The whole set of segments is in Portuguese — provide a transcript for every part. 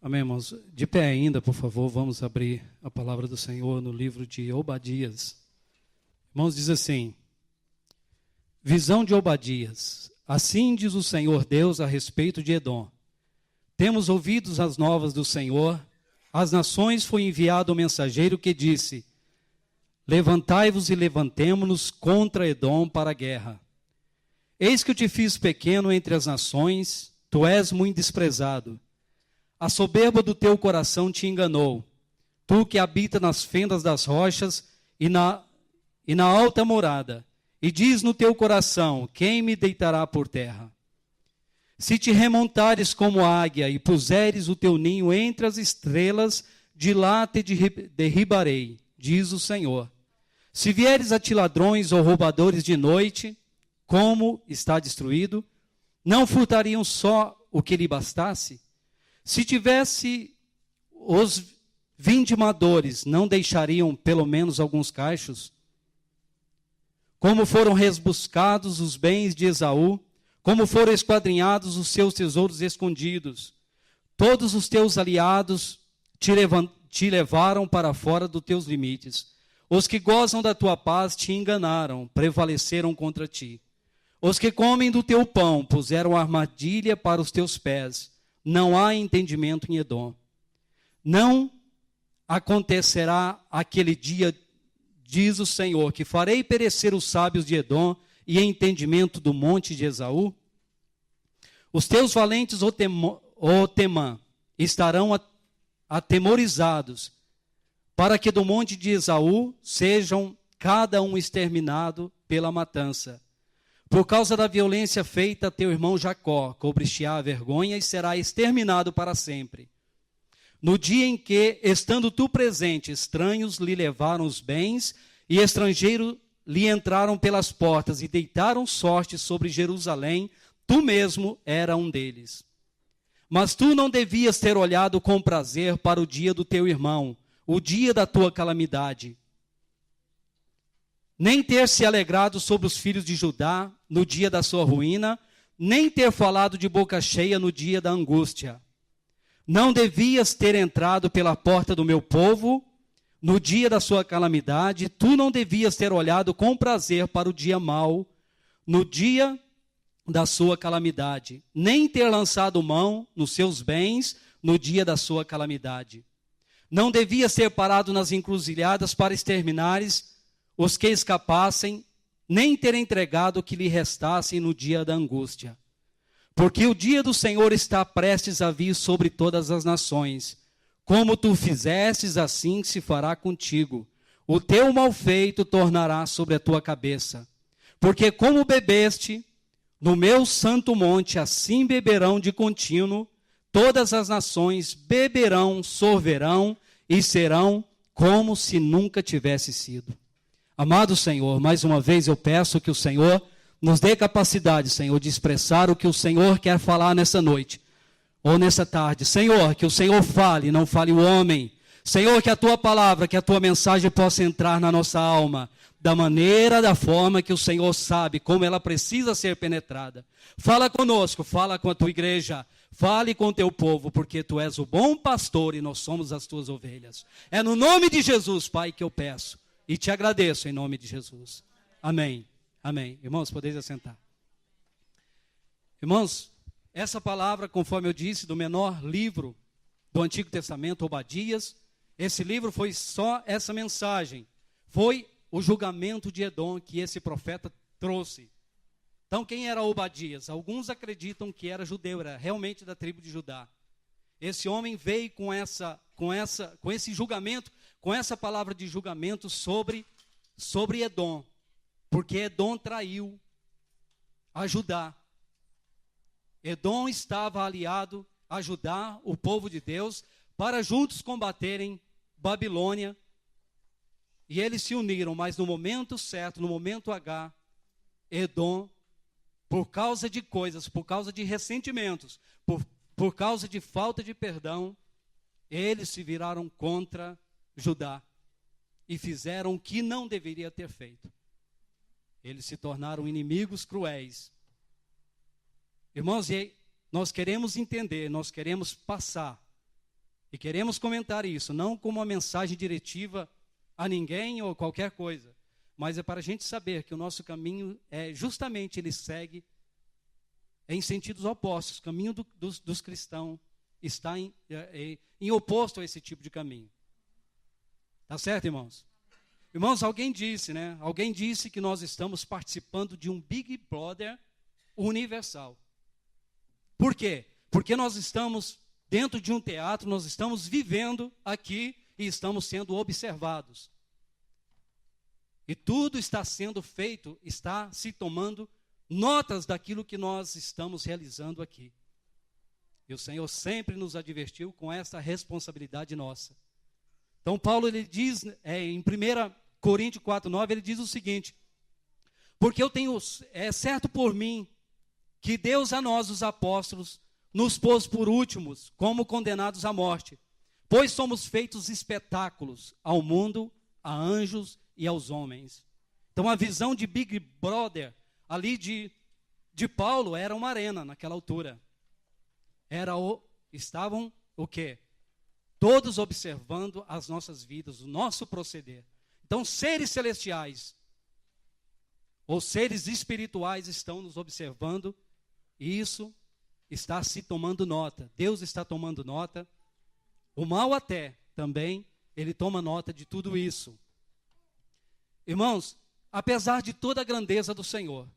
Amém, irmãos? De pé ainda, por favor, vamos abrir a palavra do Senhor no livro de Obadias. Irmãos, diz assim: visão de Obadias. Assim diz o Senhor Deus a respeito de Edom. Temos ouvido as novas do Senhor. Às nações foi enviado o mensageiro que disse: levantai-vos e levantemo-nos contra Edom para a guerra. Eis que eu te fiz pequeno entre as nações, tu és muito desprezado. A soberba do teu coração te enganou, tu que habita nas fendas das rochas e na alta morada, e diz no teu coração: quem me deitará por terra? Se te remontares como águia e puseres o teu ninho entre as estrelas, de lá te derribarei, diz o Senhor. Se vieres a ti ladrões ou roubadores de noite, como está destruído, não furtariam só o que lhe bastasse? Se tivesse os vindimadores, não deixariam pelo menos alguns cachos? Como foram rebuscados os bens de Esaú, como foram esquadrinhados os seus tesouros escondidos. Todos os teus aliados te levaram para fora dos teus limites. Os que gozam da tua paz te enganaram, prevaleceram contra ti. Os que comem do teu pão puseram armadilha para os teus pés. Não há entendimento em Edom. Não acontecerá aquele dia, diz o Senhor, que farei perecer os sábios de Edom e entendimento do monte de Esaú. Os teus valentes, ó Temã, estarão atemorizados, para que do monte de Esaú sejam cada um exterminado pela matança. Por causa da violência feita a teu irmão Jacó, cobrir-te-á a vergonha e será exterminado para sempre. No dia em que, estando tu presente, estranhos lhe levaram os bens e estrangeiros lhe entraram pelas portas e deitaram sorte sobre Jerusalém, tu mesmo era um deles. Mas tu não devias ter olhado com prazer para o dia do teu irmão, o dia da tua calamidade, nem ter se alegrado sobre os filhos de Judá no dia da sua ruína, nem ter falado de boca cheia no dia da angústia. Não devias ter entrado pela porta do meu povo no dia da sua calamidade, tu não devias ter olhado com prazer para o dia mau, no dia da sua calamidade, nem ter lançado mão nos seus bens no dia da sua calamidade. Não devias ter parado nas encruzilhadas para exterminares os que escapassem, nem ter entregado o que lhe restasse no dia da angústia. Porque o dia do Senhor está prestes a vir sobre todas as nações. Como tu fizestes, assim se fará contigo. O teu malfeito tornará sobre a tua cabeça. Porque como bebeste no meu santo monte, assim beberão de contínuo. Todas as nações beberão, sorverão e serão como se nunca tivesse sido. Amado Senhor, mais uma vez eu peço que o Senhor nos dê capacidade, Senhor, de expressar o que o Senhor quer falar nessa noite, ou nessa tarde. Senhor, que o Senhor fale, não fale o homem. Senhor, que a tua palavra, que a tua mensagem possa entrar na nossa alma, da forma que o Senhor sabe, como ela precisa ser penetrada. Fala conosco, fala com a tua igreja, fale com o teu povo, porque tu és o bom pastor e nós somos as tuas ovelhas. É no nome de Jesus, Pai, que eu peço. E te agradeço em nome de Jesus. Amém. Amém. Irmãos, podeis assentar. Irmãos, essa palavra, conforme eu disse, do menor livro do Antigo Testamento, Obadias, esse livro foi só essa mensagem. Foi o julgamento de Edom que esse profeta trouxe. Então, quem era Obadias? Alguns acreditam que era judeu, era realmente da tribo de Judá. Esse homem veio com esse julgamento, com essa palavra de julgamento sobre Edom, porque Edom traiu a Judá. Edom estava aliado a Judá, o povo de Deus, para juntos combaterem Babilônia, e eles se uniram, mas no momento certo, no momento H, Edom, por causa de coisas, por causa de ressentimentos, por causa de falta de perdão, eles se viraram contra Judá e fizeram o que não deveria ter feito. Eles se tornaram inimigos cruéis. Irmãos, nós queremos entender, nós queremos passar E queremos comentar isso, não como uma mensagem diretiva a ninguém ou qualquer coisa, mas é para a gente saber que o nosso caminho justamente ele segue em sentidos opostos. O caminho dos cristãos está em oposto a esse tipo de caminho. Tá certo, irmãos? Irmãos, alguém disse, né? Alguém disse que nós estamos participando de um Big Brother universal. Por quê? Porque nós estamos dentro de um teatro, nós estamos vivendo aqui e estamos sendo observados. E tudo está sendo feito, está se tomando notas daquilo que nós estamos realizando aqui. E o Senhor sempre nos advertiu com essa responsabilidade nossa. Então Paulo ele diz em 1 Coríntios 4:9, ele diz o seguinte: porque eu tenho certo por mim que Deus a nós, os apóstolos, nos pôs por últimos, como condenados à morte, pois somos feitos espetáculos ao mundo, a anjos e aos homens. Então a visão de Big Brother ali de Paulo era uma arena naquela altura. Estavam o quê? Todos observando as nossas vidas, o nosso proceder. Então seres celestiais ou seres espirituais estão nos observando e isso está se tomando nota. Deus está tomando nota. O mal até também, ele toma nota de tudo isso. Irmãos, apesar de toda a grandeza do Senhor,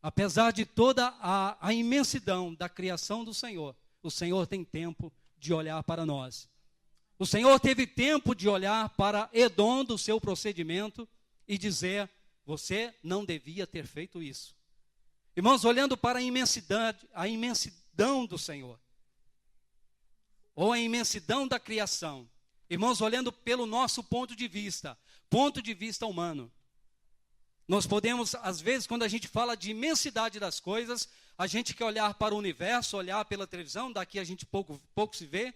apesar de toda a imensidão da criação do Senhor, o Senhor tem tempo de olhar para nós. O Senhor teve tempo de olhar para Edom do seu procedimento e dizer: você não devia ter feito isso. Irmãos, olhando para a imensidão do Senhor, ou a imensidão da criação, irmãos, olhando pelo nosso ponto de vista humano, nós podemos, às vezes, quando a gente fala de imensidade das coisas, a gente quer olhar para o universo, olhar pela televisão, daqui a gente pouco se vê,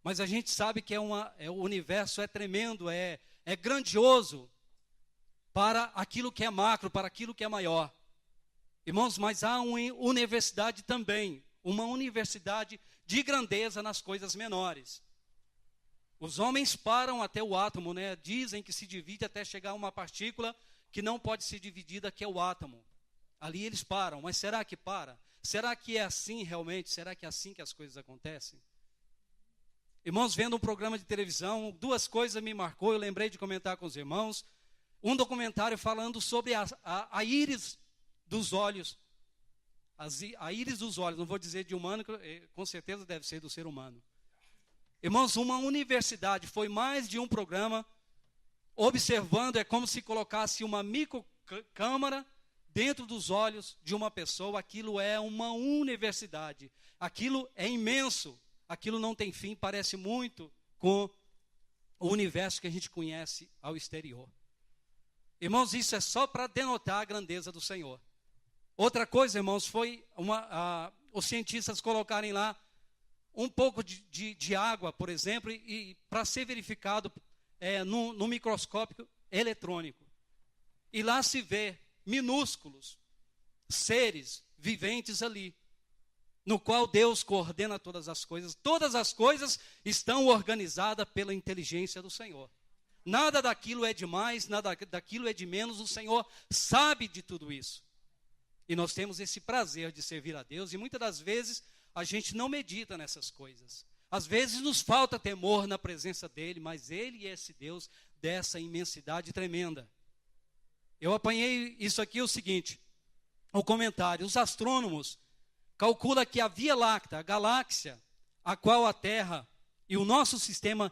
mas a gente sabe que o universo é tremendo, é grandioso para aquilo que é macro, para aquilo que é maior. Irmãos, mas há uma universidade também, uma universidade de grandeza nas coisas menores. Os homens param até o átomo, né? Dizem que se divide até chegar a uma partícula que não pode ser dividida, que é o átomo. Ali eles param, mas será que para? Será que é assim realmente? Será que é assim que as coisas acontecem? Irmãos, vendo um programa de televisão, duas coisas me marcou, eu lembrei de comentar com os irmãos. Um documentário falando sobre a íris dos olhos. A íris dos olhos, não vou dizer de humano, com certeza deve ser do ser humano. Irmãos, uma universidade, foi mais de um programa, observando, é como se colocasse uma microcâmara dentro dos olhos de uma pessoa. Aquilo é uma universidade, aquilo é imenso, aquilo não tem fim, parece muito com o universo que a gente conhece ao exterior. Irmãos, isso é só para denotar a grandeza do Senhor. Outra coisa, irmãos, foi os cientistas colocarem lá um pouco de água, por exemplo, e para ser verificado no microscópio eletrônico. E lá se vê minúsculos seres viventes ali, no qual Deus coordena todas as coisas. Todas as coisas estão organizadas pela inteligência do Senhor. Nada daquilo é de mais, nada daquilo é de menos. O Senhor sabe de tudo isso. E nós temos esse prazer de servir a Deus, e muitas das vezes a gente não medita nessas coisas. Às vezes nos falta temor na presença dEle, mas Ele é esse Deus dessa imensidade tremenda. Eu apanhei isso aqui, o seguinte, o comentário: os astrônomos calculam que a Via Láctea, a galáxia a qual a Terra e o nosso sistema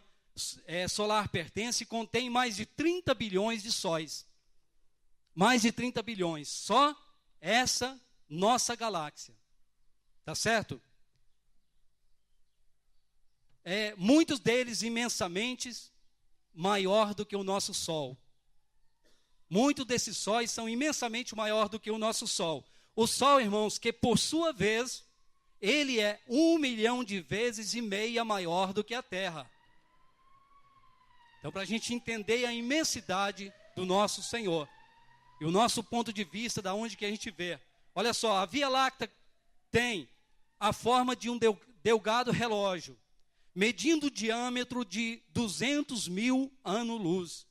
solar pertence, contém mais de 30 bilhões de sóis. Mais de 30 bilhões, só essa nossa galáxia. Tá certo? Muitos deles imensamente maior do que o nosso Sol. Muitos desses sóis são imensamente maior do que o nosso Sol. O Sol, irmãos, que por sua vez, ele é 1,5 milhão de vezes maior do que a Terra. Então, para a gente entender a imensidade do nosso Senhor e o nosso ponto de vista, da onde que a gente vê. Olha só, a Via Láctea tem a forma de um delgado relógio, medindo o diâmetro de 200 mil anos-luz.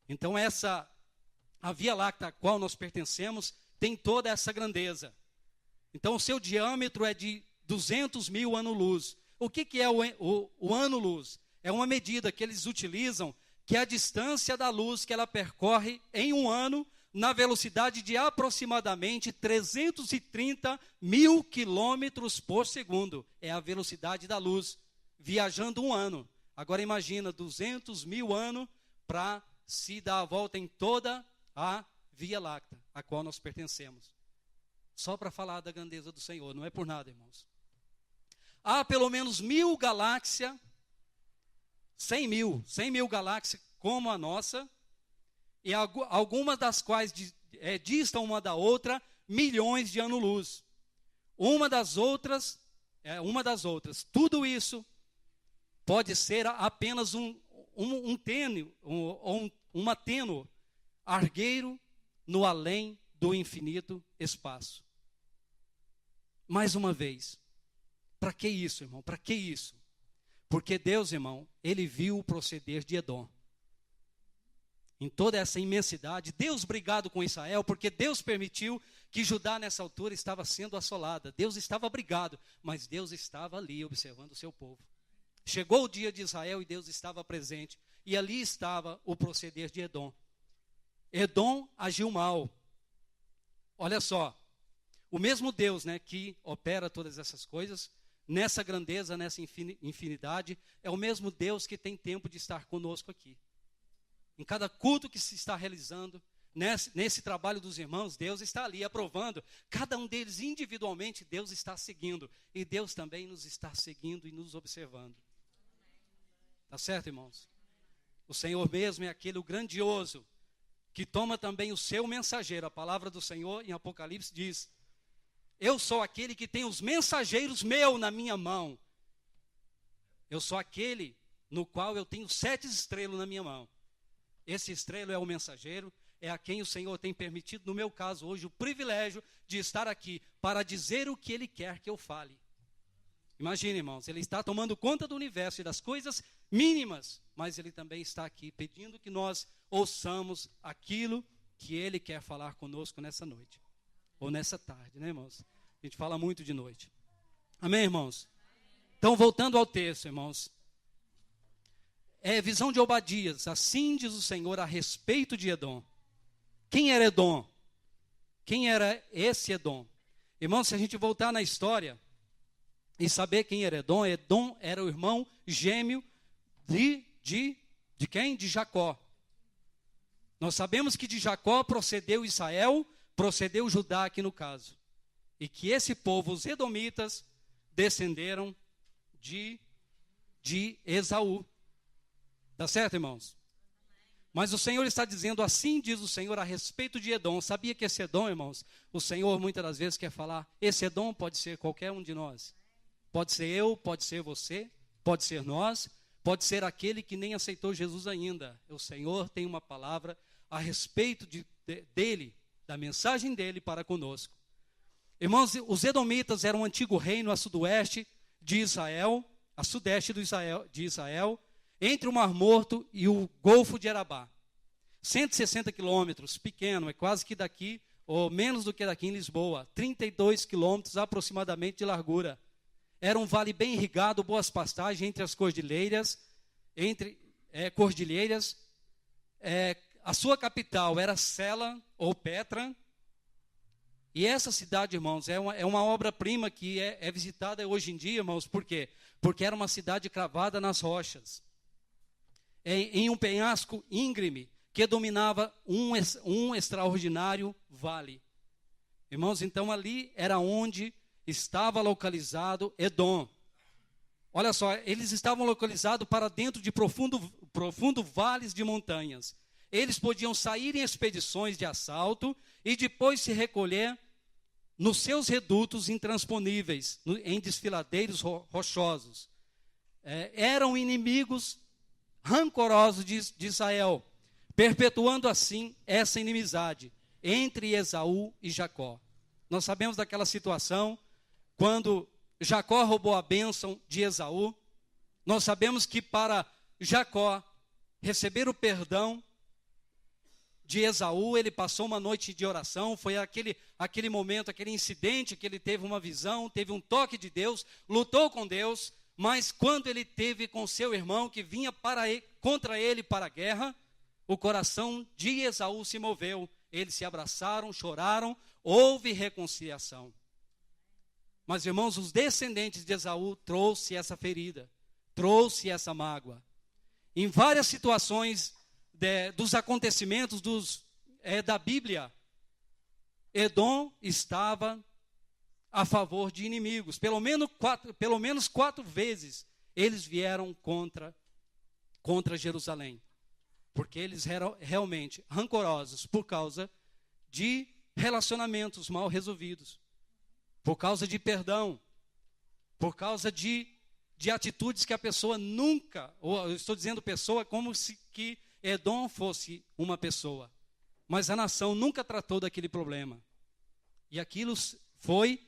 Então a Via Láctea a qual nós pertencemos tem toda essa grandeza. Então o seu diâmetro é de 200 mil anos-luz. O que é o ano-luz? É uma medida que eles utilizam, que é a distância da luz que ela percorre em um ano, na velocidade de aproximadamente 330 mil quilômetros por segundo. É a velocidade da luz, viajando um ano. Agora imagina, 200 mil anos para se dar a volta em toda a Via Láctea, a qual nós pertencemos. Só para falar da grandeza do Senhor, não é por nada, irmãos. Há pelo menos 1000 galáxias, 100 mil galáxias como a nossa, e algumas das quais distam uma da outra milhões de anos-luz. Uma das outras. Tudo isso pode ser apenas uma tênue argueiro no além do infinito espaço. Mais uma vez, para que isso, irmão? Para que isso? Porque Deus, irmão, ele viu o proceder de Edom. Em toda essa imensidade, Deus brigado com Israel, porque Deus permitiu que Judá nessa altura estava sendo assolada. Deus estava brigado, mas Deus estava ali observando o seu povo. Chegou o dia de Israel e Deus estava presente, e ali estava o proceder de Edom. Edom agiu mal. Olha só, o mesmo Deus, né, que opera todas essas coisas, nessa grandeza, nessa infinidade, é o mesmo Deus que tem tempo de estar conosco aqui. Em cada culto que se está realizando, nesse trabalho dos irmãos, Deus está ali aprovando. Cada um deles individualmente, Deus está seguindo. E Deus também nos está seguindo e nos observando. Tá certo, irmãos? O Senhor mesmo é aquele grandioso, que toma também o seu mensageiro. A palavra do Senhor em Apocalipse diz: eu sou aquele que tem os mensageiros meus na minha mão. Eu sou aquele no qual eu tenho 7 estrelas na minha mão. Esse estrelo é o mensageiro, é a quem o Senhor tem permitido, no meu caso hoje, o privilégio de estar aqui para dizer o que Ele quer que eu fale. Imagine, irmãos, Ele está tomando conta do universo e das coisas mínimas, mas Ele também está aqui pedindo que nós ouçamos aquilo que Ele quer falar conosco nessa noite, ou nessa tarde, né, irmãos? A gente fala muito de noite. Amém, irmãos? Então, voltando ao texto, irmãos. É visão de Obadias, assim diz o Senhor a respeito de Edom. Quem era Edom? Quem era esse Edom? Irmãos, se a gente voltar na história e saber quem era Edom, Edom era o irmão gêmeo de quem? De Jacó. Nós sabemos que de Jacó procedeu Israel, procedeu Judá aqui no caso. E que esse povo, os edomitas, descenderam de Esaú. Tá certo, irmãos? Mas o Senhor está dizendo, assim diz o Senhor a respeito de Edom. Sabia que esse Edom, irmãos, o Senhor muitas das vezes quer falar, esse Edom pode ser qualquer um de nós. Pode ser eu, pode ser você, pode ser nós, pode ser aquele que nem aceitou Jesus ainda. O Senhor tem uma palavra a respeito dele, da mensagem dele para conosco. Irmãos, os edomitas eram um antigo reino a sudoeste de Israel, a sudeste de Israel, entre o Mar Morto e o Golfo de Arabá. 160 quilômetros, pequeno, é quase que daqui, ou menos do que daqui em Lisboa. 32 quilômetros aproximadamente de largura. Era um vale bem irrigado, boas pastagens entre as cordilheiras. A sua capital era Sela ou Petra. E essa cidade, irmãos, é uma obra-prima que é visitada hoje em dia, irmãos. Por quê? Porque era uma cidade cravada nas rochas. Em um penhasco íngreme que dominava um extraordinário vale. Irmãos, então ali era onde estava localizado Edom. Olha só, eles estavam localizados para dentro de profundo vales de montanhas. Eles podiam sair em expedições de assalto e depois se recolher nos seus redutos intransponíveis, em desfiladeiros rochosos. Eram inimigos rancorosos de Israel, perpetuando assim essa inimizade entre Esaú e Jacó. Nós sabemos daquela situação quando Jacó roubou a bênção de Esaú. Nós sabemos que para Jacó receber o perdão de Esaú, ele passou uma noite de oração. Foi aquele momento, aquele incidente que ele teve uma visão, teve um toque de Deus, lutou com Deus, mas quando ele teve com seu irmão que vinha contra ele para a guerra, o coração de Esaú se moveu. Eles se abraçaram, choraram, houve reconciliação. Mas, irmãos, os descendentes de Esaú trouxe essa ferida, trouxe essa mágoa. Em várias situações dos acontecimentos da Bíblia, Edom estava a favor de inimigos. Pelo menos quatro vezes eles vieram contra Jerusalém. Porque eles eram realmente rancorosos por causa de relacionamentos mal resolvidos, por causa de perdão, por causa de atitudes que a pessoa nunca, ou eu estou dizendo pessoa como se que Edom fosse uma pessoa, mas a nação nunca tratou daquele problema. E aquilo foi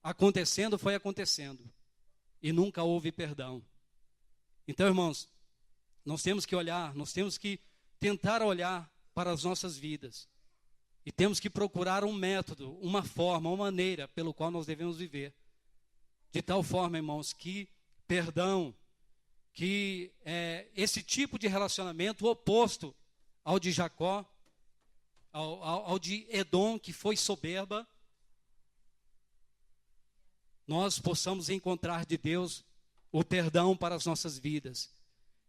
acontecendo, e nunca houve perdão. Então, irmãos, nós temos que olhar, nós temos que tentar olhar para as nossas vidas. E temos que procurar um método, uma forma, uma maneira pelo qual nós devemos viver. De tal forma, irmãos, que perdão, que esse tipo de relacionamento oposto ao de Jacó, ao de Edom, que foi soberba, nós possamos encontrar de Deus o perdão para as nossas vidas.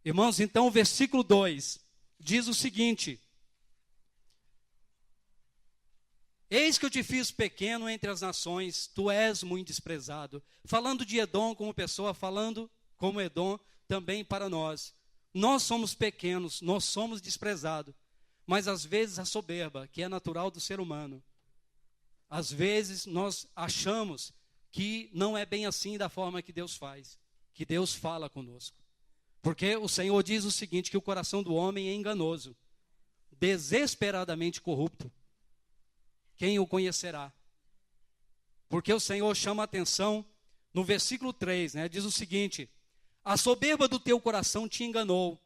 Irmãos, então o versículo 2 diz o seguinte: eis que eu te fiz pequeno entre as nações, tu és muito desprezado. Falando de Edom como pessoa, falando como Edom também para nós. Nós somos pequenos, nós somos desprezados. Mas às vezes a soberba, que é natural do ser humano, às vezes nós achamos que não é bem assim da forma que Deus faz, que Deus fala conosco. Porque o Senhor diz o seguinte, que o coração do homem é enganoso, desesperadamente corrupto. Quem o conhecerá? Porque o Senhor chama a atenção no versículo 3, diz o seguinte: a soberba do teu coração te enganou,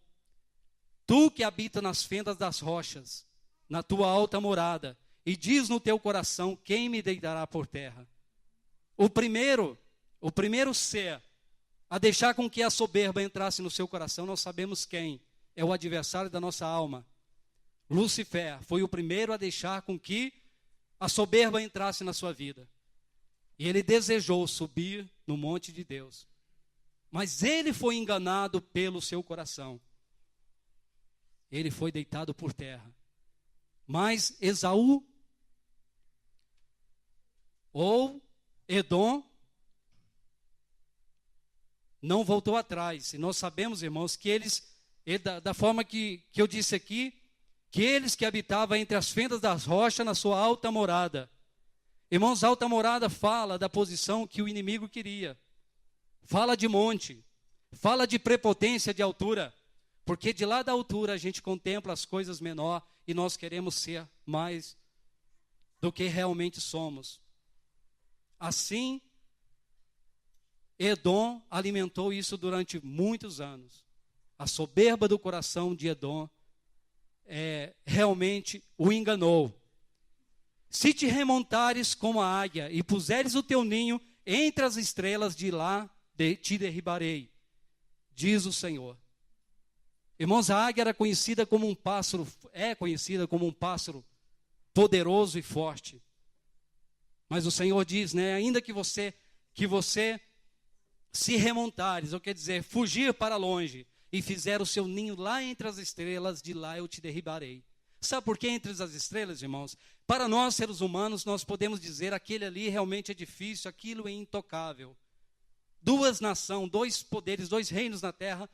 tu que habita nas fendas das rochas, na tua alta morada, e diz no teu coração, quem me deitará por terra? O primeiro ser a deixar com que a soberba entrasse no seu coração, nós sabemos quem é o adversário da nossa alma. Lúcifer foi o primeiro a deixar com que a soberba entrasse na sua vida. E ele desejou subir no monte de Deus. Mas ele foi enganado pelo seu coração. Ele foi deitado por terra. Mas Esaú, ou Edom, não voltou atrás. E nós sabemos, irmãos, que da forma que eu disse aqui, que eles que habitavam entre as fendas das rochas na sua alta morada. Irmãos, alta morada fala da posição que o inimigo queria. Fala de monte, fala de prepotência de altura, porque de lá da altura a gente contempla as coisas menor e nós queremos ser mais do que realmente somos. Assim, Edom alimentou isso durante muitos anos. A soberba do coração de Edom realmente o enganou. Se te remontares como a águia e puseres o teu ninho entre as estrelas, de lá te derribarei, diz o Senhor. Irmãos, a águia era conhecida como um pássaro, é conhecida como um pássaro poderoso e forte. Mas o Senhor diz, ainda que você se remontares, ou quer dizer, fugir para longe, e fizer o seu ninho lá entre as estrelas, de lá eu te derribarei. Sabe por que entre as estrelas, irmãos? Para nós, seres humanos, nós podemos dizer, aquele ali realmente é difícil, aquilo é intocável. Duas nações, dois poderes, dois reinos na terra,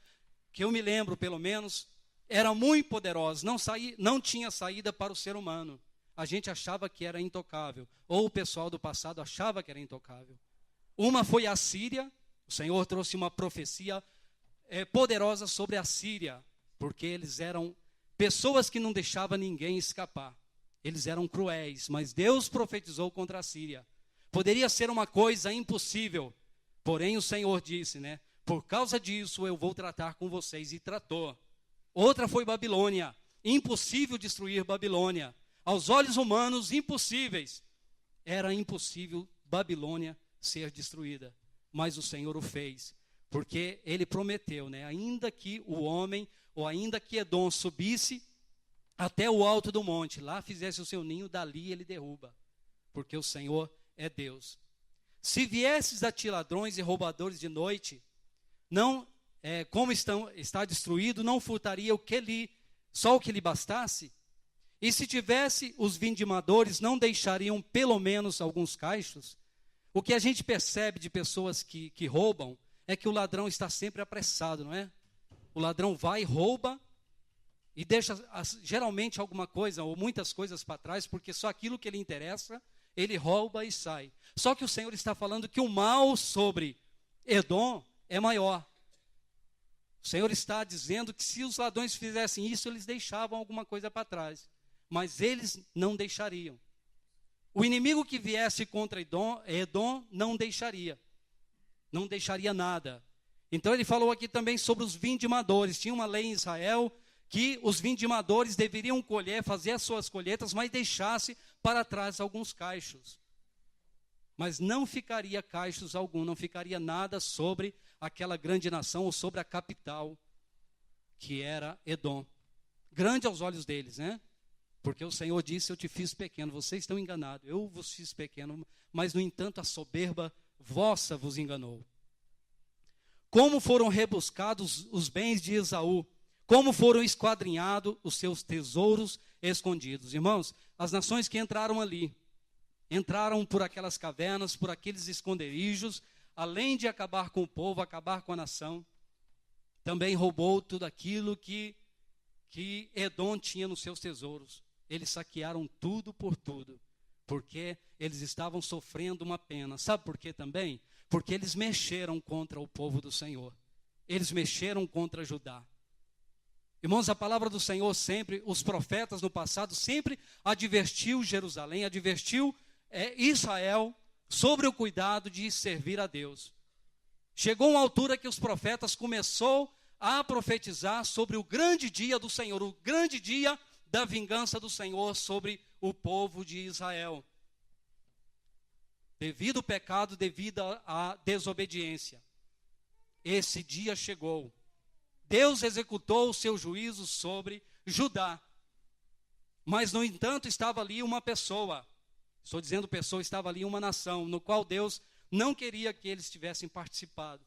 que eu me lembro pelo menos, eram muito poderosos, não tinha saída para o ser humano. A gente achava que era intocável, ou o pessoal do passado achava que era intocável. Uma foi a Síria. O Senhor trouxe uma profecia poderosa sobre a Síria, porque eles eram pessoas que não deixavam ninguém escapar. Eles eram cruéis, mas Deus profetizou contra a Síria. Poderia ser uma coisa impossível, Porém o Senhor disse, né? Por causa disso eu vou tratar com vocês. E tratou. Outra foi Babilônia. Impossível destruir Babilônia. Aos olhos humanos, impossíveis. Era impossível Babilônia ser destruída. Mas o Senhor o fez. Porque ele prometeu, né? Ainda que o homem, ou ainda que Edom subisse até o alto do monte, lá fizesse o seu ninho, dali ele derruba. Porque o Senhor é Deus. Se viesses a ti ladrões e roubadores de noite, não, como está destruído, não furtaria só o que lhe bastasse? E se tivesse os vindimadores, não deixariam pelo menos alguns cachos? O que a gente percebe de pessoas que roubam é que o ladrão está sempre apressado, não é? O ladrão vai, rouba e deixa geralmente alguma coisa ou muitas coisas para trás, porque só aquilo que lhe interessa, ele rouba e sai. Só que o Senhor está falando que o mal sobre Edom é maior. O Senhor está dizendo que se os ladrões fizessem isso, eles deixavam alguma coisa para trás. Mas eles não deixariam. O inimigo que viesse contra Edom não deixaria. Não deixaria nada. Então ele falou aqui também sobre os vindimadores. Tinha uma lei em Israel que os vindimadores deveriam colher, fazer as suas colheitas, mas deixasse para trás alguns cachos. Mas não ficaria cachos algum, não ficaria nada sobre aquela grande nação ou sobre a capital, que era Edom. Grande aos olhos deles, né? Porque o Senhor disse, eu te fiz pequeno, vocês estão enganados, eu vos fiz pequeno, mas no entanto a soberba vossa vos enganou. Como foram rebuscados os bens de Esaú, como foram esquadrinhados os seus tesouros escondidos. Irmãos, as nações que entraram ali, entraram por aquelas cavernas, por aqueles esconderijos, além de acabar com o povo, acabar com a nação, também roubou tudo aquilo que Edom tinha nos seus tesouros. Eles saquearam tudo por tudo, porque eles estavam sofrendo uma pena. Sabe por quê também? Porque eles mexeram contra o povo do Senhor. Eles mexeram contra Judá. Irmãos, a palavra do Senhor sempre, os profetas no passado, sempre advertiu Jerusalém, advertiu Israel sobre o cuidado de servir a Deus. Chegou uma altura que os profetas começou a profetizar sobre o grande dia do Senhor, o grande dia da vingança do Senhor sobre o povo de Israel. Devido ao pecado, devido à desobediência. Esse dia chegou. Deus executou o seu juízo sobre Judá. Mas, no entanto, estava ali uma pessoa. Estou dizendo pessoa, estava ali uma nação, no qual Deus não queria que eles tivessem participado.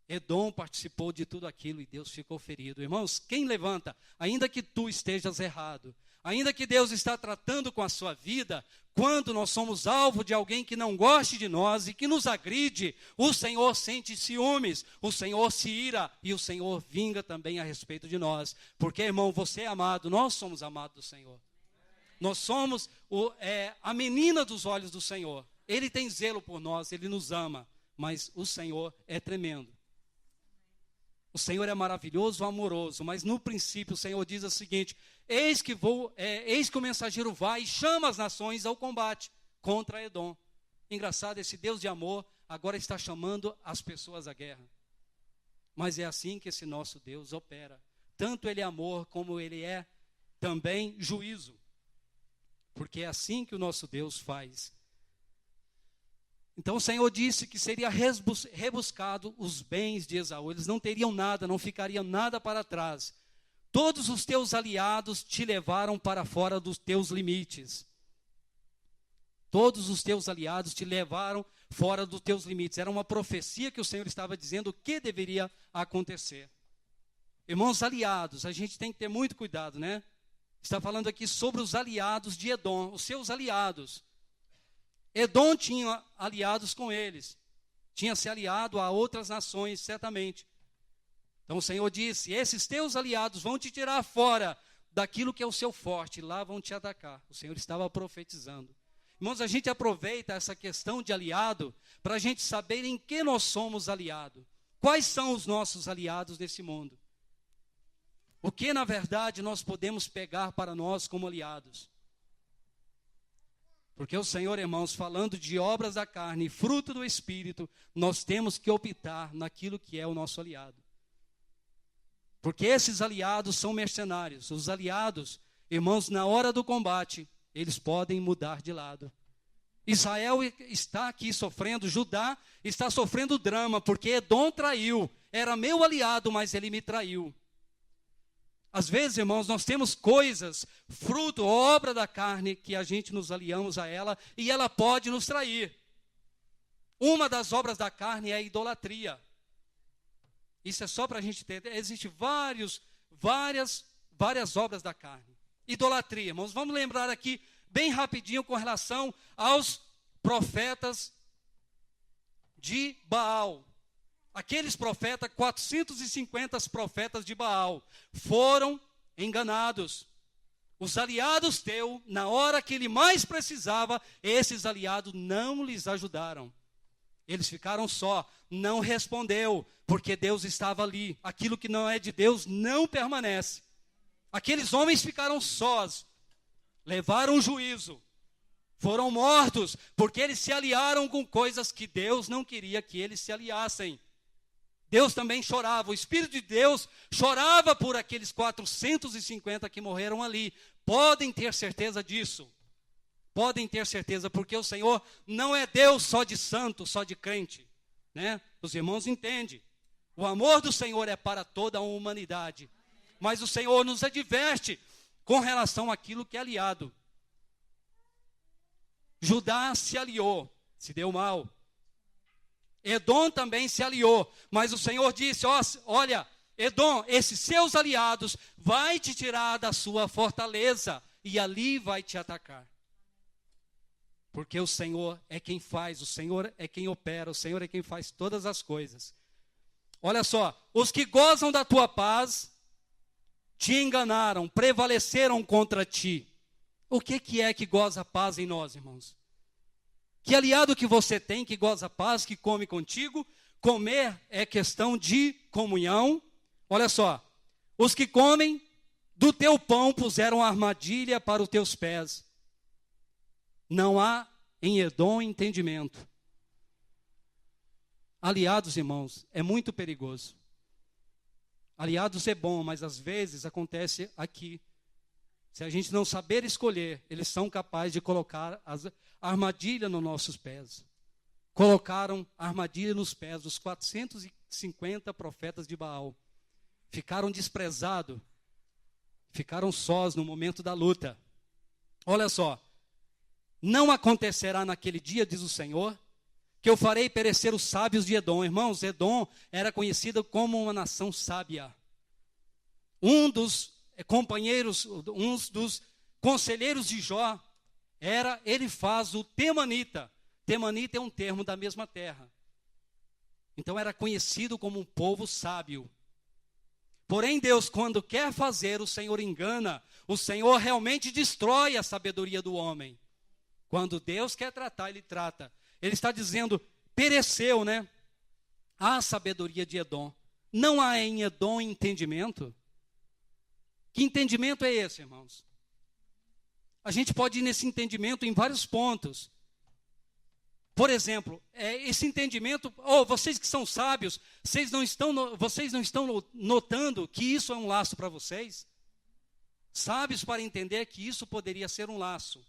Edom participou de tudo aquilo e Deus ficou ferido. Irmãos, quem levanta, ainda que tu estejas errado, ainda que Deus está tratando com a sua vida, quando nós somos alvo de alguém que não goste de nós e que nos agride, o Senhor sente ciúmes, o Senhor se ira e o Senhor vinga também a respeito de nós. Porque, irmão, você é amado, nós somos amados do Senhor. Nós somos a menina dos olhos do Senhor. Ele tem zelo por nós, Ele nos ama, mas o Senhor é tremendo. O Senhor é maravilhoso, amoroso, mas no princípio o Senhor diz o seguinte, eis que o mensageiro vai e chama as nações ao combate contra Edom. Engraçado, esse Deus de amor agora está chamando as pessoas à guerra. Mas é assim que esse nosso Deus opera. Tanto Ele é amor, como Ele é também juízo. Porque é assim que o nosso Deus faz. Então o Senhor disse que seria rebuscado os bens de Esaú. Eles não teriam nada, não ficariam nada para trás. Todos os teus aliados te levaram para fora dos teus limites. Todos os teus aliados te levaram fora dos teus limites. Era uma profecia que o Senhor estava dizendo o que deveria acontecer. Irmãos, aliados, a gente tem que ter muito cuidado, né? Está falando aqui sobre os aliados de Edom, os seus aliados. Edom tinha aliados com eles. Tinha se aliado a outras nações, certamente. Então o Senhor disse, esses teus aliados vão te tirar fora daquilo que é o seu forte, lá vão te atacar. O Senhor estava profetizando. Irmãos, a gente aproveita essa questão de aliado para a gente saber em que nós somos aliados. Quais são os nossos aliados nesse mundo? O que, na verdade, nós podemos pegar para nós como aliados? Porque o Senhor, irmãos, falando de obras da carne, fruto do Espírito, nós temos que optar naquilo que é o nosso aliado. Porque esses aliados são mercenários. Os aliados, irmãos, na hora do combate, eles podem mudar de lado. Israel está aqui sofrendo, Judá está sofrendo drama, porque Edom traiu. Era meu aliado, mas ele me traiu. Às vezes, irmãos, nós temos coisas, fruto, obra da carne, que a gente nos aliamos a ela, e ela pode nos trair. Uma das obras da carne é a idolatria. Isso é só para a gente ter. Existem várias obras da carne. Idolatria, irmãos. Vamos lembrar aqui, bem rapidinho, com relação aos profetas de Baal. Aqueles profetas, 450 profetas de Baal, foram enganados. Os aliados teus, na hora que ele mais precisava, esses aliados não lhes ajudaram. Eles ficaram só, não respondeu, porque Deus estava ali. Aquilo que não é de Deus não permanece. Aqueles homens ficaram sós, levaram juízo, foram mortos, porque eles se aliaram com coisas que Deus não queria que eles se aliassem. Deus também chorava, o Espírito de Deus chorava por aqueles 450 que morreram ali. Podem ter certeza disso. Podem ter certeza, porque o Senhor não é Deus só de santo, só de crente, né? Os irmãos entendem. O amor do Senhor é para toda a humanidade. Mas o Senhor nos adverte com relação àquilo que é aliado. Judá se aliou, se deu mal. Edom também se aliou, mas o Senhor disse, olha, Edom, esses seus aliados vai te tirar da sua fortaleza e ali vai te atacar. Porque o Senhor é quem faz, o Senhor é quem opera, o Senhor é quem faz todas as coisas. Olha só, os que gozam da tua paz te enganaram, prevaleceram contra ti. O que é que goza a paz em nós, irmãos? Que aliado que você tem que goza a paz, que come contigo? Comer é questão de comunhão. Olha só, os que comem do teu pão puseram armadilha para os teus pés. Não há em Edom entendimento. Aliados, irmãos, é muito perigoso. Aliados é bom, mas às vezes acontece aqui. Se a gente não saber escolher, eles são capazes de colocar armadilha nos nossos pés. Colocaram armadilha nos pés dos 450 profetas de Baal. Ficaram desprezados. Ficaram sós no momento da luta. Olha só. Não acontecerá naquele dia, diz o Senhor, que eu farei perecer os sábios de Edom. Irmãos, Edom era conhecido como uma nação sábia. Um dos companheiros, um dos conselheiros de Jó, era Elifaz, o temanita. Temanita é um termo da mesma terra. Então era conhecido como um povo sábio. Porém, Deus, quando quer fazer, o Senhor engana. O Senhor realmente destrói a sabedoria do homem. Quando Deus quer tratar, Ele trata. Ele está dizendo, pereceu, né? A sabedoria de Edom. Não há em Edom entendimento. Que entendimento é esse, irmãos? A gente pode ir nesse entendimento em vários pontos. Por exemplo, esse entendimento, vocês que são sábios, vocês não estão notando que isso é um laço para vocês? Sábios para entender que isso poderia ser um laço.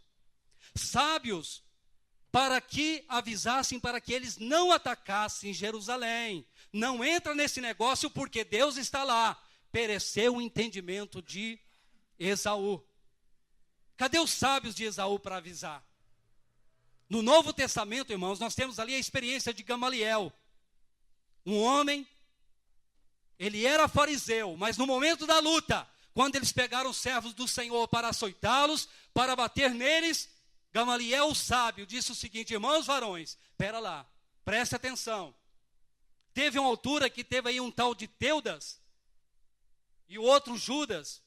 Sábios para que avisassem para que eles não atacassem Jerusalém. Não entra nesse negócio porque Deus está lá. Pereceu o entendimento de Esaú. Cadê os sábios de Esaú para avisar? No Novo Testamento, irmãos, nós temos ali a experiência de Gamaliel. Um homem, ele era fariseu, mas no momento da luta, quando eles pegaram os servos do Senhor para açoitá-los, para bater neles, Gamaliel, o sábio, disse o seguinte, irmãos varões, espera lá, preste atenção. Teve uma altura que teve aí um tal de Teudas e o outro Judas,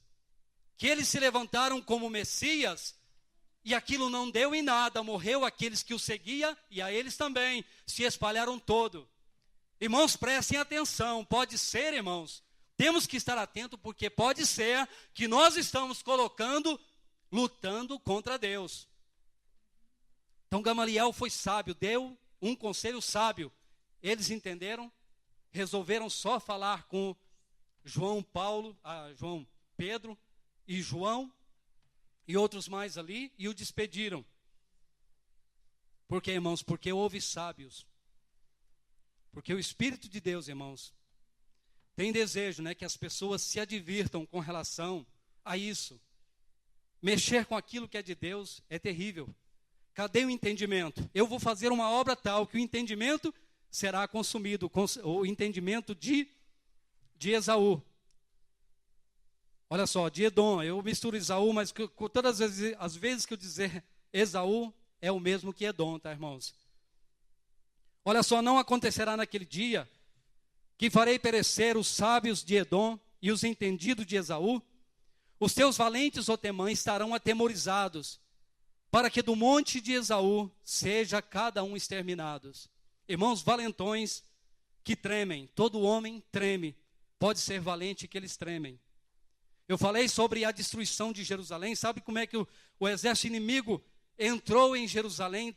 que eles se levantaram como Messias, e aquilo não deu em nada, morreu aqueles que o seguiam, e a eles também, se espalharam todo. Irmãos, prestem atenção, pode ser, irmãos, temos que estar atentos, porque pode ser que nós estamos lutando contra Deus. Então Gamaliel foi sábio, deu um conselho sábio. Eles entenderam, resolveram só falar com João Pedro e João e outros mais ali e o despediram. Por quê, irmãos? Porque houve sábios. Porque o Espírito de Deus, irmãos, tem desejo, né, que as pessoas se advirtam com relação a isso. Mexer com aquilo que é de Deus é terrível. Cadê o entendimento? Eu vou fazer uma obra tal que o entendimento será consumido, o entendimento de Esaú. Olha só, de Edom, eu misturo Esaú, mas todas as vezes que eu dizer Esaú, é o mesmo que Edom, tá, irmãos? Olha só, não acontecerá naquele dia que farei perecer os sábios de Edom e os entendidos de Esaú. Os teus valentes, ó Temã, estarão atemorizados, para que do monte de Esaú seja cada um exterminados. Irmãos valentões que tremem, todo homem treme, pode ser valente que eles tremem. Eu falei sobre a destruição de Jerusalém, sabe como é que o exército inimigo entrou em Jerusalém,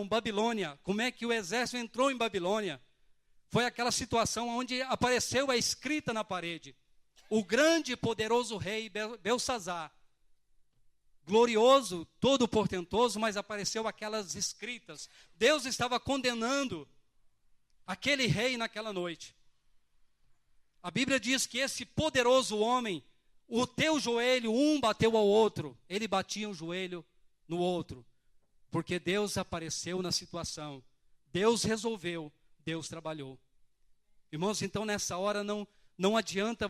Babilônia. Como é que o exército entrou em Babilônia? Foi aquela situação onde apareceu a escrita na parede. O grande e poderoso rei Belsazar, glorioso, todo portentoso, mas apareceu aquelas escritas. Deus estava condenando aquele rei naquela noite. A Bíblia diz que esse poderoso homem, o teu joelho, um bateu ao outro, ele batia um joelho no outro, porque Deus apareceu na situação, Deus resolveu, Deus trabalhou. Irmãos, então nessa hora não adianta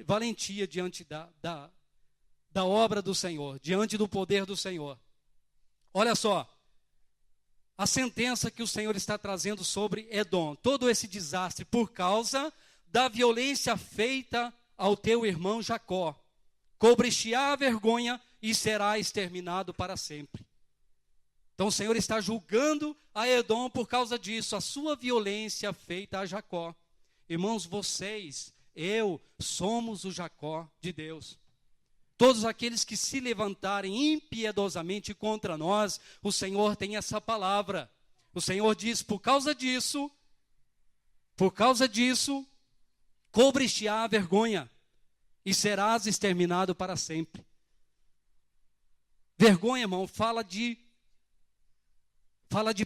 valentia diante da obra do Senhor, diante do poder do Senhor. Olha só, a sentença que o Senhor está trazendo sobre Edom, todo esse desastre por causa da violência feita ao teu irmão Jacó. Cobrir-te-á a vergonha e será exterminado para sempre. Então o Senhor está julgando a Edom por causa disso, a sua violência feita a Jacó. Irmãos, vocês, eu, somos o Jacó de Deus. Todos aqueles que se levantarem impiedosamente contra nós, o Senhor tem essa palavra. O Senhor diz, por causa disso, cobrir-te-á a vergonha e serás exterminado para sempre. Vergonha, irmão, fala de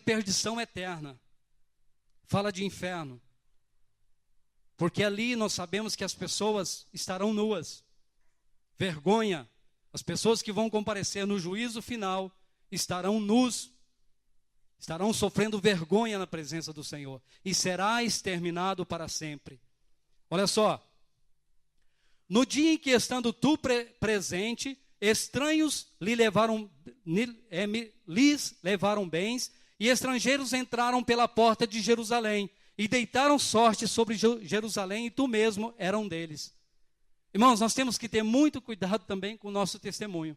perdição eterna, fala de inferno. Porque ali nós sabemos que as pessoas estarão nuas. Vergonha, as pessoas que vão comparecer no juízo final estarão nus, estarão sofrendo vergonha na presença do Senhor e será exterminado para sempre. Olha só, no dia em que estando tu presente, estranhos lhes levaram bens, e estrangeiros entraram pela porta de Jerusalém, e deitaram sorte sobre Jerusalém, e tu mesmo era um deles. Irmãos, nós temos que ter muito cuidado também com o nosso testemunho.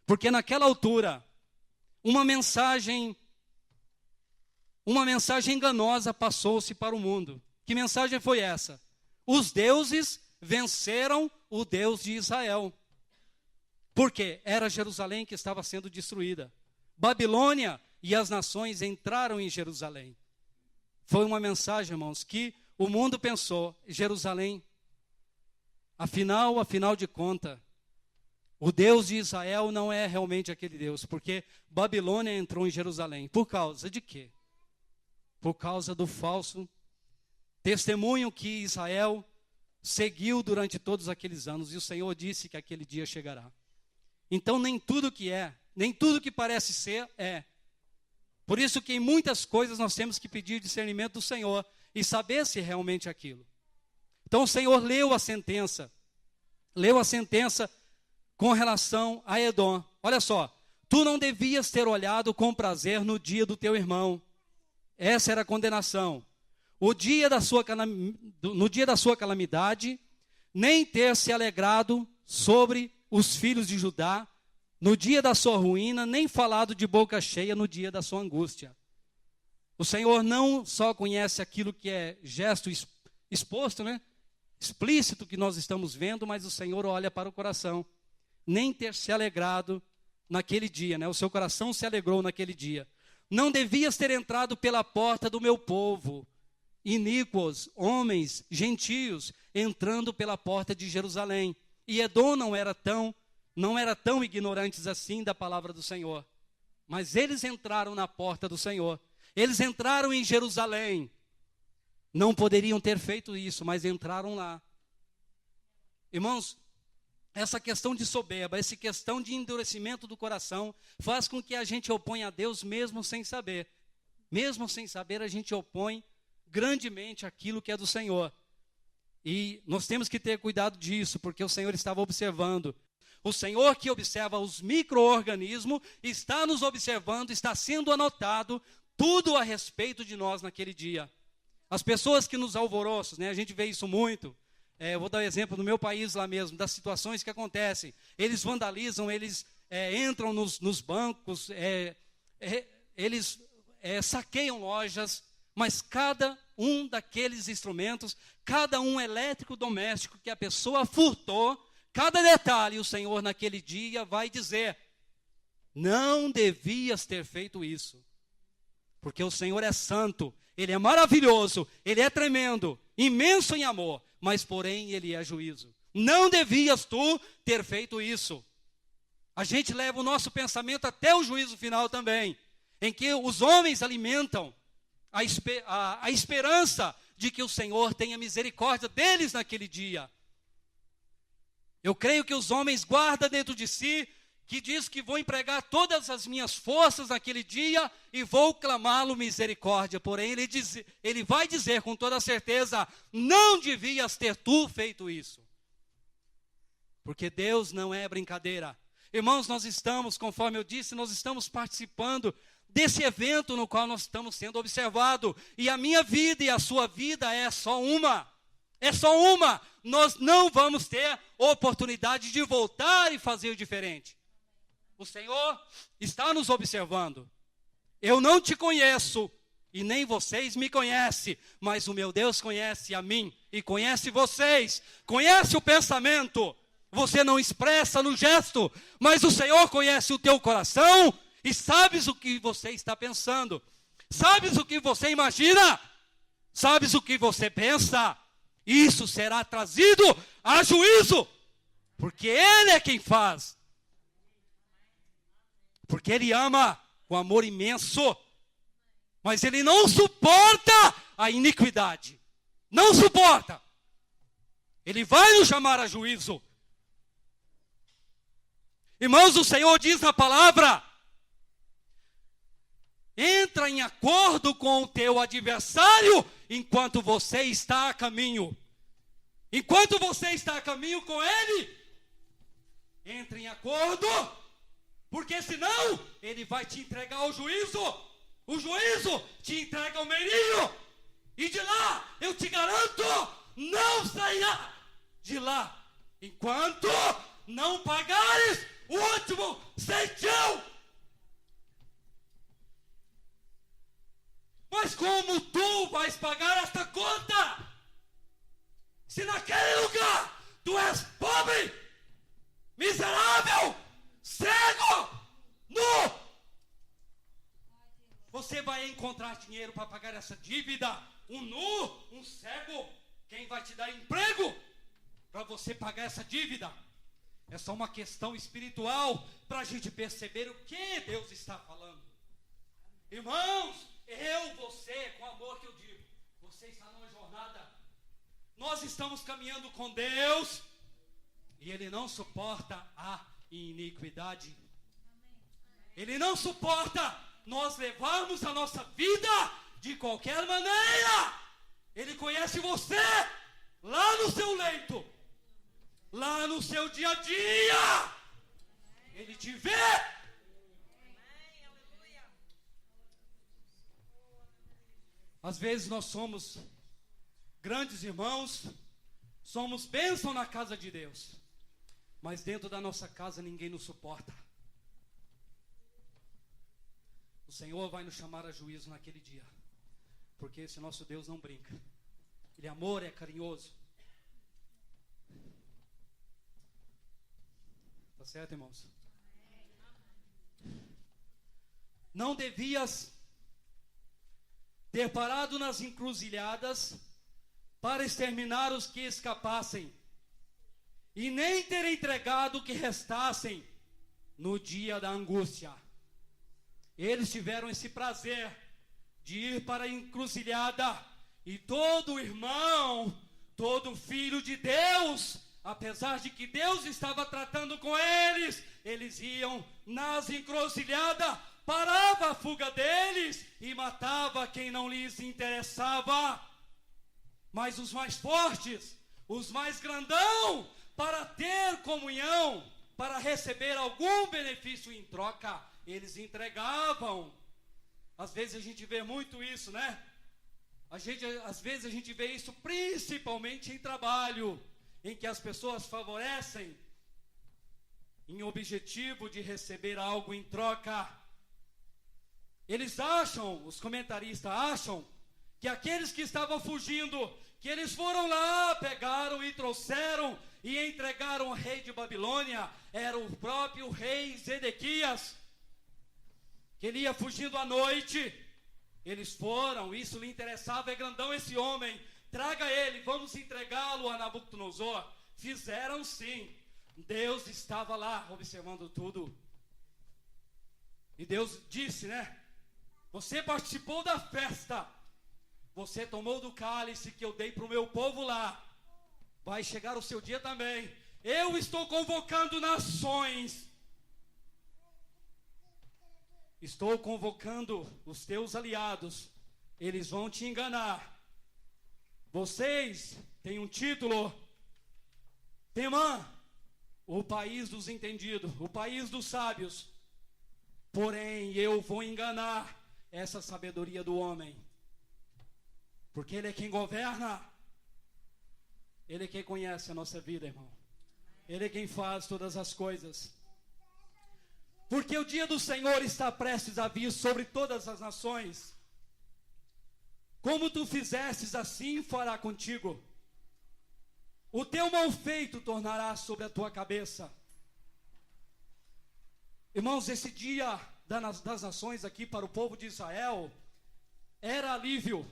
Porque naquela altura, uma mensagem enganosa passou-se para o mundo. Que mensagem foi essa? Os deuses venceram o Deus de Israel. Porque era Jerusalém que estava sendo destruída. Babilônia e as nações entraram em Jerusalém. Foi uma mensagem, irmãos, que o mundo pensou, Jerusalém, afinal de contas, o Deus de Israel não é realmente aquele Deus, porque Babilônia entrou em Jerusalém. Por causa de quê? Por causa do falso testemunho que Israel seguiu durante todos aqueles anos, e o Senhor disse que aquele dia chegará. Então nem tudo que nem tudo que parece ser, é. Por isso que em muitas coisas nós temos que pedir discernimento do Senhor e saber se realmente é aquilo. Então o Senhor leu a sentença com relação a Edom. Olha só, tu não devias ter olhado com prazer no dia do teu irmão. Essa era a condenação. No dia da sua calamidade, nem ter se alegrado sobre os filhos de Judá, no dia da sua ruína, nem falado de boca cheia no dia da sua angústia. O Senhor não só conhece aquilo que é gesto exposto, né? Explícito que nós estamos vendo, mas o Senhor olha para o coração. Nem ter se alegrado naquele dia, né? O seu coração se alegrou naquele dia. Não devias ter entrado pela porta do meu povo, iníquos, homens, gentios, entrando pela porta de Jerusalém. E Edom não era tão ignorantes assim da palavra do Senhor. Mas eles entraram na porta do Senhor. Eles entraram em Jerusalém. Não poderiam ter feito isso, mas entraram lá. Irmãos, essa questão de soberba, essa questão de endurecimento do coração, faz com que a gente oponha a Deus mesmo sem saber. Mesmo sem saber, a gente opõe grandemente aquilo que é do Senhor. E nós temos que ter cuidado disso, porque o Senhor estava observando. O Senhor que observa os micro-organismos está nos observando, está sendo anotado tudo a respeito de nós naquele dia. As pessoas que nos alvoroçam, né, a gente vê isso muito. Eu vou dar um exemplo do meu país lá mesmo, das situações que acontecem. Eles vandalizam, eles entram nos bancos, eles saqueiam lojas, mas cada um daqueles instrumentos, cada um elétrico doméstico que a pessoa furtou, cada detalhe o Senhor naquele dia vai dizer: não devias ter feito isso, porque o Senhor é santo, Ele é maravilhoso, Ele é tremendo, imenso em amor, mas porém Ele é juízo. Não devias tu ter feito isso. A gente leva o nosso pensamento até o juízo final também, em que os homens alimentam a esperança de que o Senhor tenha misericórdia deles naquele dia. Eu creio que os homens guardam dentro de si, que diz que vou empregar todas as minhas forças naquele dia e vou clamá-lo misericórdia. Porém, ele vai dizer com toda certeza: não devias ter tu feito isso. Porque Deus não é brincadeira. Irmãos, nós estamos, conforme eu disse, nós estamos participando desse evento no qual nós estamos sendo observados. E a minha vida e a sua vida é só uma. É só uma. Nós não vamos ter oportunidade de voltar e fazer diferente. O Senhor está nos observando. Eu não te conheço e nem vocês me conhecem, mas o meu Deus conhece a mim e conhece vocês. Conhece o pensamento. Você não expressa no gesto, mas o Senhor conhece o teu coração e sabes o que você está pensando. Sabes o que você imagina? Sabes o que você pensa? Isso será trazido a juízo, porque Ele é quem faz. Porque Ele ama com amor imenso, mas Ele não suporta a iniquidade. Não suporta. Ele vai nos chamar a juízo. Irmãos, o Senhor diz na palavra: entra em acordo com o teu adversário enquanto você está a caminho. Enquanto você está a caminho com ele, entre em acordo, porque senão ele vai te entregar ao juízo. O juízo te entrega ao meirinho, e de lá, eu te garanto, não sairá de lá enquanto não pagares o último centavo. Mas como tu vais pagar esta conta? Se naquele lugar tu és pobre, miserável, cego, nu, você vai encontrar dinheiro para pagar essa dívida? Um nu, um cego, quem vai te dar emprego para você pagar essa dívida? É só uma questão espiritual para a gente perceber o que Deus está falando. Irmãos, você, com amor que eu digo, você está numa jornada. Nós estamos caminhando com Deus e Ele não suporta a iniquidade. Ele não suporta nós levarmos a nossa vida de qualquer maneira. Ele conhece você lá no seu leito, lá no seu dia a dia. Ele te vê. Às vezes nós somos grandes irmãos, somos bênção na casa de Deus, mas dentro da nossa casa ninguém nos suporta. O Senhor vai nos chamar a juízo naquele dia, porque esse nosso Deus não brinca. Ele é amor, é carinhoso. Tá certo, irmãos? Não devias ter parado nas encruzilhadas para exterminar os que escapassem, e nem ter entregado o que restassem no dia da angústia. Eles tiveram esse prazer de ir para a encruzilhada, e todo irmão, todo filho de Deus, apesar de que Deus estava tratando com eles, eles iam nas encruzilhadas, parava a fuga deles e matava quem não lhes interessava. Mas os mais fortes, os mais grandão, para ter comunhão, para receber algum benefício em troca, eles entregavam. Às vezes a gente vê muito isso, né? Às vezes a gente vê isso principalmente em trabalho, em que as pessoas favorecem em objetivo de receber algo em troca. Eles acham, os comentaristas acham, que aqueles que estavam fugindo, que eles foram lá, pegaram e trouxeram e entregaram ao rei de Babilônia, era o próprio rei Zedequias, que ele ia fugindo à noite. Eles foram, isso lhe interessava, é grandão esse homem, traga ele, vamos entregá-lo a Nabucodonosor. Fizeram sim, Deus estava lá observando tudo. E Deus disse, né? Você participou da festa, você tomou do cálice que eu dei para o meu povo lá, vai chegar o seu dia também. Eu estou convocando nações, estou convocando os teus aliados, eles vão te enganar. Vocês têm um título, Temã, o país dos entendidos, o país dos sábios. Porém, eu vou enganar essa sabedoria do homem, porque ele é quem governa, ele é quem conhece a nossa vida, irmão. Ele é quem faz todas as coisas. Porque o dia do Senhor está prestes a vir sobre todas as nações. Como tu fizestes, assim fará contigo. O teu mal feito tornará sobre a tua cabeça. Irmãos, esse dia das nações aqui para o povo de Israel era alívio.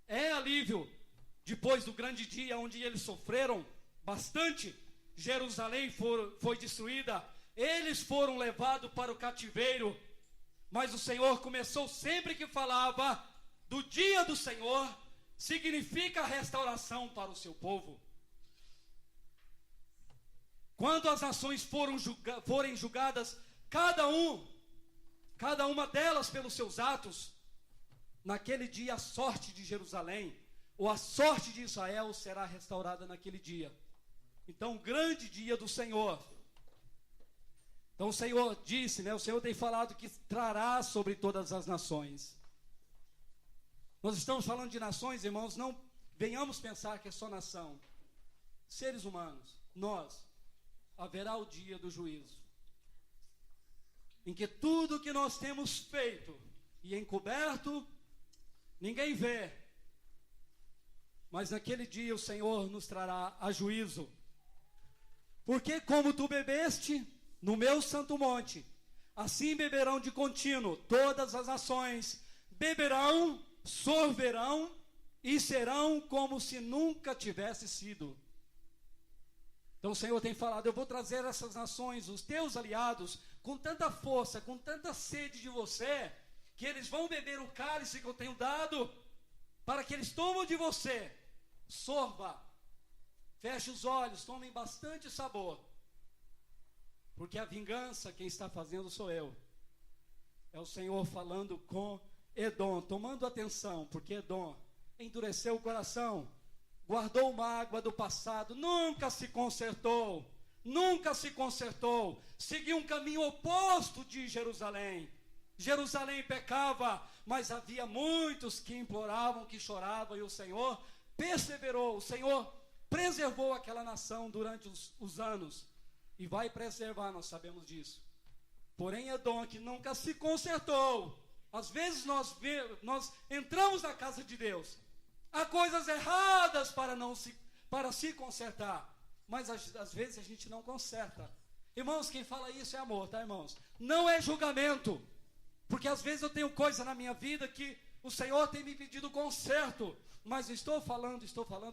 É alívio. Depois do grande dia onde eles sofreram bastante, Jerusalém foi destruída, eles foram levados para o cativeiro. Mas o Senhor começou, sempre que falava do dia do Senhor, significa restauração para o seu povo. Quando as nações forem julgadas, cada uma delas pelos seus atos, naquele dia a sorte de Jerusalém, ou a sorte de Israel será restaurada naquele dia. Então, grande dia do Senhor. Então o Senhor disse, né? O Senhor tem falado que trará sobre todas as nações. Nós estamos falando de nações, irmãos, não venhamos pensar que é só nação. Seres humanos, nós, haverá o dia do juízo, em que tudo que nós temos feito e encoberto, ninguém vê. Mas naquele dia o Senhor nos trará a juízo. Porque como tu bebeste no meu santo monte, assim beberão de contínuo todas as nações, beberão, sorverão e serão como se nunca tivesse sido. Então o Senhor tem falado, eu vou trazer essas nações, os teus aliados, com tanta força, com tanta sede de você, que eles vão beber o cálice que eu tenho dado, para que eles tomem de você, sorva, feche os olhos, tomem bastante sabor, porque a vingança quem está fazendo sou eu. É o Senhor falando com Edom, tomando atenção, porque Edom endureceu o coração, guardou mágoa do passado, nunca se consertou, seguiu um caminho oposto de Jerusalém. Jerusalém pecava, mas havia muitos que imploravam, que choravam, e o Senhor perseverou, o Senhor preservou aquela nação durante os anos, e vai preservar, nós sabemos disso. Porém Edom, que nunca se consertou, às vezes nós entramos na casa de Deus, há coisas erradas para se consertar, mas às vezes a gente não conserta. Irmãos, quem fala isso é amor, tá, irmãos? não é julgamento. Porque às vezes eu tenho coisa na minha vida que o Senhor tem me pedido conserto. Mas estou falando,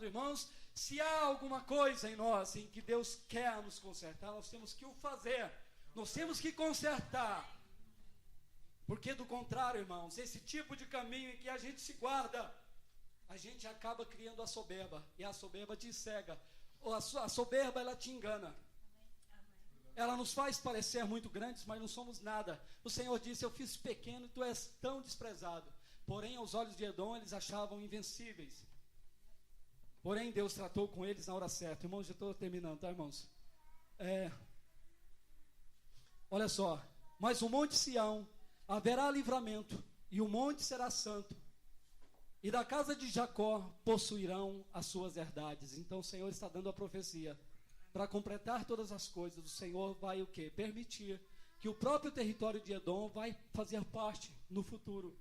irmãos, se há alguma coisa em nós em que Deus quer nos consertar, nós temos que o fazer. Nós temos que consertar. Porque do contrário, irmãos, esse tipo de caminho em que a gente se guarda, a gente acaba criando a soberba. E a soberba te cega. Ou a soberba, ela te engana. Ela nos faz parecer muito grandes, mas não somos nada. O Senhor disse, eu fiz pequeno e tu és tão desprezado. Porém, aos olhos de Edom, eles achavam invencíveis. Porém, Deus tratou com eles na hora certa. Irmãos, já estou terminando, tá, irmãos? Olha só. Mas o monte Sião haverá livramento, e o monte será santo. E da casa de Jacó possuirão as suas herdades. Então o Senhor está dando a profecia. Para completar todas as coisas, o Senhor vai o quê? Permitir que o próprio território de Edom vai fazer parte no futuro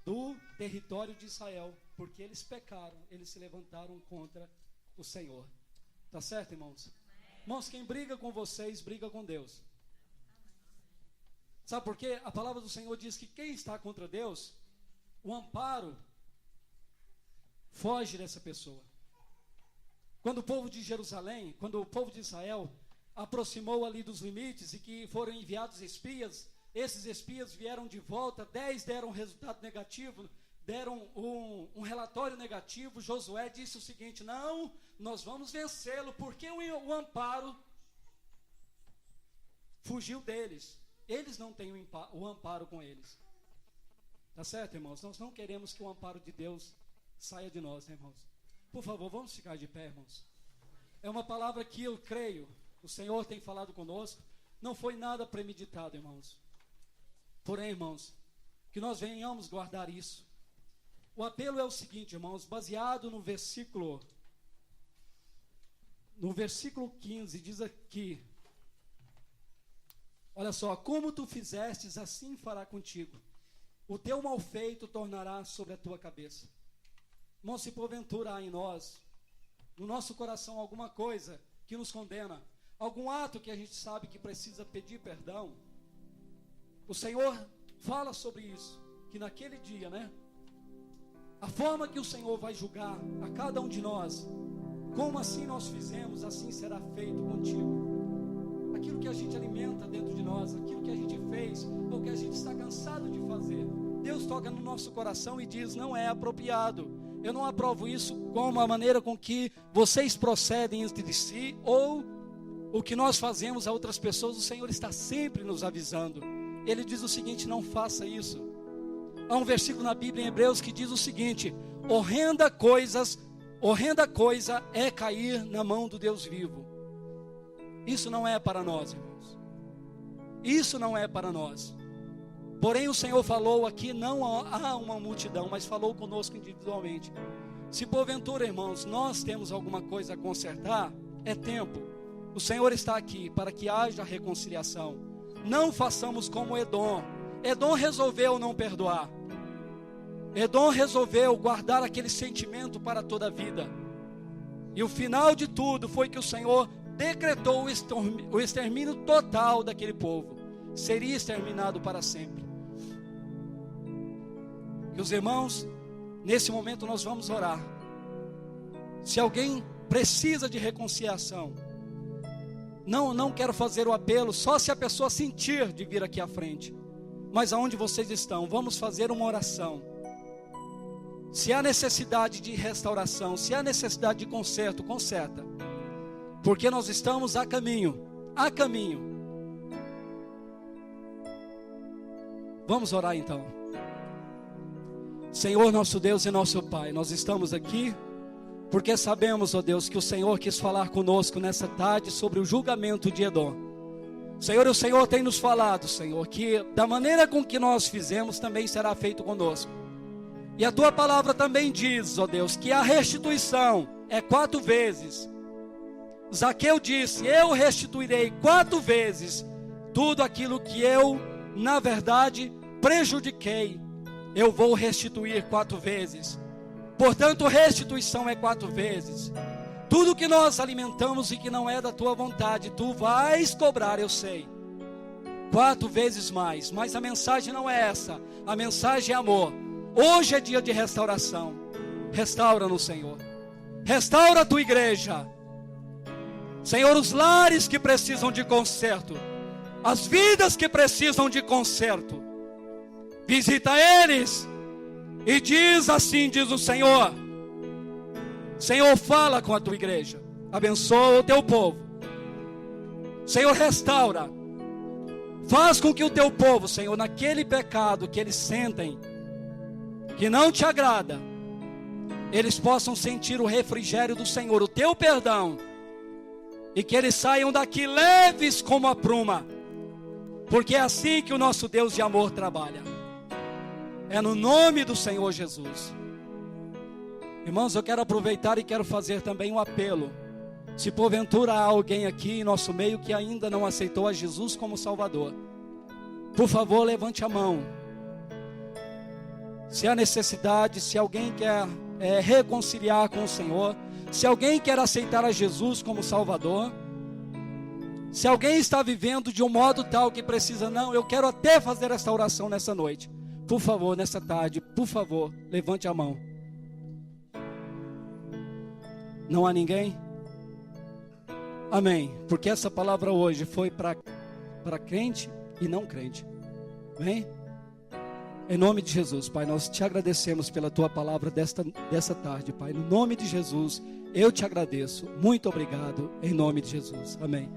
do território de Israel, porque eles pecaram, eles se levantaram contra o Senhor. Tá certo, irmãos? Irmãos, quem briga com vocês, briga com Deus. Sabe por quê? A palavra do Senhor diz que quem está contra Deus, o amparo foge dessa pessoa. Quando o povo de Jerusalém, quando o povo de Israel aproximou ali dos limites e que foram enviados espias, esses espias vieram de volta, 10 deram resultado negativo, deram um relatório negativo. Josué disse o seguinte: não, nós vamos vencê-lo, porque o amparo fugiu deles. Eles não têm o amparo com eles. Tá certo, irmãos? Nós não queremos que o amparo de Deus saia de nós, né, irmãos? Por favor, vamos ficar de pé, irmãos. É uma palavra que eu creio, o Senhor tem falado conosco. Não foi nada premeditado, irmãos. Porém, irmãos, que nós venhamos guardar isso. O apelo é o seguinte, irmãos, baseado no versículo 15, diz aqui: olha só, como tu fizestes, assim fará contigo. O teu mal feito tornará sobre a tua cabeça. Irmão, se porventura há em nós, no nosso coração, alguma coisa que nos condena, algum ato que a gente sabe que precisa pedir perdão, o Senhor fala sobre isso, que naquele dia, né, a forma que o Senhor vai julgar a cada um de nós, como assim nós fizemos, assim será feito contigo. Aquilo que a gente alimenta dentro de nós, aquilo que a gente fez, ou que a gente está cansado de fazer, Deus toca no nosso coração e diz: não é apropriado. Eu não aprovo isso como a maneira com que vocês procedem entre si, ou o que nós fazemos a outras pessoas. O Senhor está sempre nos avisando. Ele diz o seguinte: não faça isso. Há um versículo na Bíblia em Hebreus que diz o seguinte: horrenda coisa é cair na mão do Deus vivo. Isso não é para nós, irmãos. Isso não é para nós. Porém o Senhor falou aqui, não há uma multidão, mas falou conosco individualmente. Se porventura, irmãos, nós temos alguma coisa a consertar, é tempo. O Senhor está aqui para que haja reconciliação. Não façamos como Edom. Edom resolveu não perdoar. Edom resolveu guardar aquele sentimento para toda a vida. E o final de tudo foi que o Senhor decretou o extermínio total daquele povo. Seria exterminado para sempre. Que os irmãos, nesse momento nós vamos orar. Se alguém precisa de reconciliação, não quero fazer o apelo só se a pessoa sentir de vir aqui à frente. Mas aonde vocês estão, vamos fazer uma oração. Se há necessidade de restauração, se há necessidade de conserto, conserta. Porque nós estamos a caminho. Vamos orar então. Senhor, nosso Deus e nosso Pai, nós estamos aqui porque sabemos, ó Deus, que o Senhor quis falar conosco nessa tarde sobre o julgamento de Edom. Senhor, o Senhor tem nos falado, Senhor, que da maneira com que nós fizemos também será feito conosco. E a Tua palavra também diz, ó Deus, que a restituição é 4 vezes. Zaqueu disse: eu restituirei 4 vezes tudo aquilo que eu, na verdade, prejudiquei. Eu vou restituir 4 vezes. Portanto, restituição é 4 vezes. Tudo que nós alimentamos e que não é da Tua vontade, Tu vais cobrar, eu sei. 4 vezes mais. Mas a mensagem não é essa. A mensagem é amor. Hoje é dia de restauração. Restaura-nos, Senhor. Restaura a tua igreja. Senhor, os lares que precisam de conserto, as vidas que precisam de conserto, visita eles. E diz assim, diz o Senhor: Senhor, fala com a tua igreja, abençoa o teu povo. Senhor, restaura. Faz com que o teu povo, Senhor, naquele pecado que eles sentem, que não te agrada, eles possam sentir o refrigério do Senhor, o teu perdão, e que eles saiam daqui leves como a pluma, porque é assim que o nosso Deus de amor trabalha. É no nome do Senhor Jesus. Irmãos, eu quero aproveitar e quero fazer também um apelo. Se porventura há alguém aqui em nosso meio que ainda não aceitou a Jesus como Salvador, por favor, levante a mão. Se há necessidade, se alguém quer reconciliar com o Senhor, se alguém quer aceitar a Jesus como Salvador, se alguém está vivendo de um modo tal que precisa, não, eu quero até fazer esta oração nessa noite, por favor, nessa tarde, por favor, levante a mão. Não há ninguém? Amém. Porque essa palavra hoje foi para crente e não crente. Amém? Em nome de Jesus, Pai, nós te agradecemos pela tua palavra dessa tarde, Pai. No nome de Jesus, eu te agradeço. Muito obrigado, em nome de Jesus. Amém.